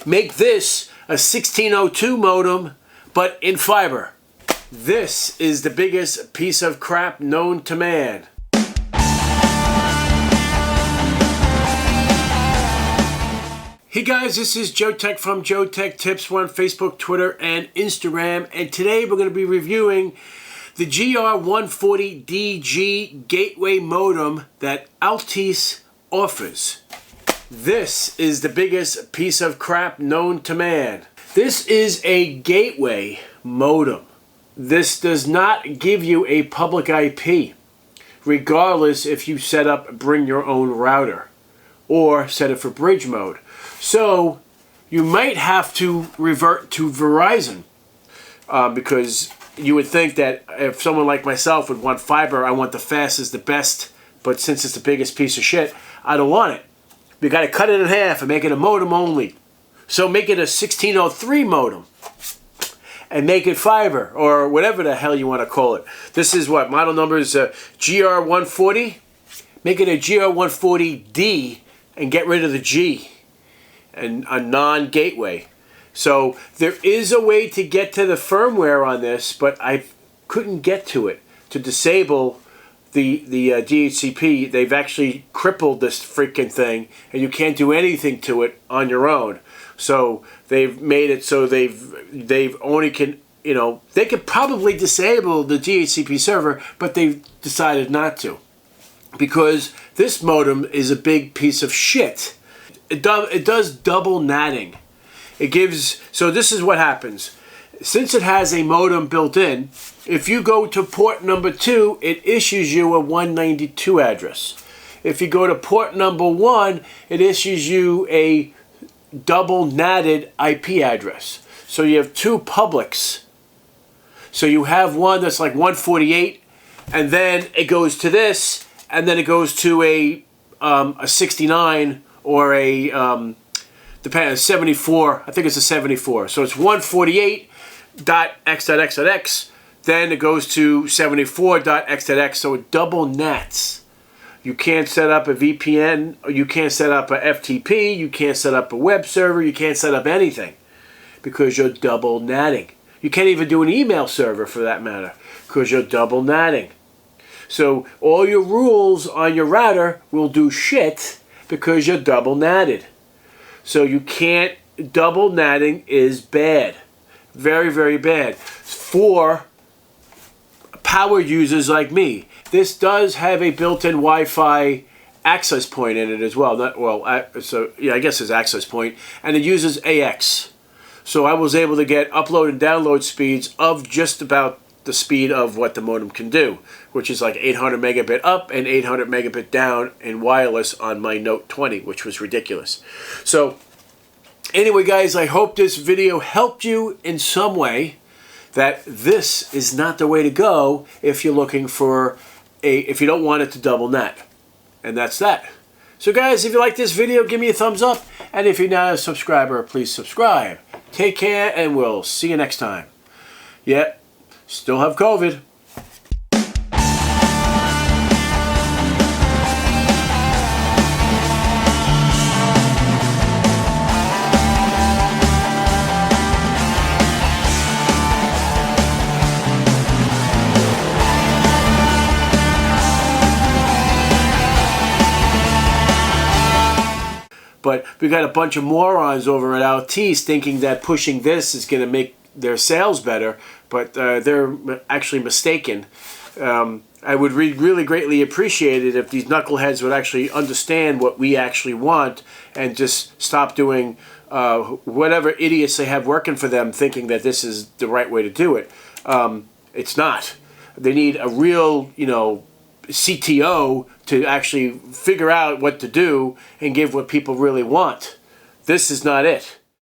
Make this a 1602 modem, but in fiber. This is the biggest piece of crap known to man. Hey guys, this is JoeTech from JoeteckTips. We're on Facebook, Twitter, and Instagram. And today we're going to be reviewing the GR140DG gateway modem that Altice offers. This is the biggest piece of crap known to man. This is a gateway modem. This does not give you a public IP, regardless if you set up bring your own router or set it for bridge mode. So you might have to revert to Verizon because you would think that if someone like myself would want fiber, I want the fastest, the best, but since it's the biggest piece of shit, I don't want it. You got to cut it in half and make it a modem only. So make it a 1603 modem and make it fiber or whatever the hell you want to call it. This is what model number is GR140. Make it a GR140D and get rid of the G and a non-gateway. So there is a way to get to the firmware on this, but I couldn't get to it to disable the DHCP. They've actually crippled this freaking thing, and you can't do anything to it on your own. So they've made it so they've only can, you know, they could probably disable the DHCP server, but they've decided not to because this modem is a big piece of shit. It does double natting. It gives, so this is what happens. Since it has a modem built in, if you go to port number 2, it issues you a 192 address. If you go to port number 1, it issues you a double natted IP address. So you have two publics. So you have one that's like 148, and then it goes to this, and then it goes to a 69 or a 74. I think it's a 74. So it's 148.x.x.x. Then it goes to 74.x.x. So it double nats. You can't set up a VPN. You can't set up a FTP. You can't set up a web server. You can't set up anything because you're double natting. You can't even do an email server for that matter because you're double natting. So all your rules on your router will do shit because you're double natted. So you can't, double natting is bad. Very, very bad. For power users like me. This does have a built-in Wi-Fi access point in it as well. So yeah, I guess it's access point. And it uses AX. So I was able to get upload and download speeds of just about the speed of what the modem can do, which is like 800 megabit up and 800 megabit down in wireless on my Note 20, which was ridiculous. So anyway, guys, I hope this video helped you in some way, that this is not the way to go if you're looking for if you don't want it to double net. And that's that. So guys, if you like this video, give me a thumbs up. And if you're not a subscriber, please subscribe. Take care, and we'll see you next time. Yeah. Still have COVID. But we got a bunch of morons over at Altice thinking that pushing this is going to make their sales better, but they're actually mistaken. I would really greatly appreciate it if these knuckleheads would actually understand what we actually want and just stop doing whatever idiots they have working for them thinking that this is the right way to do it. It's not. They need a real, you know, CTO to actually figure out what to do and give what people really want. This is not it.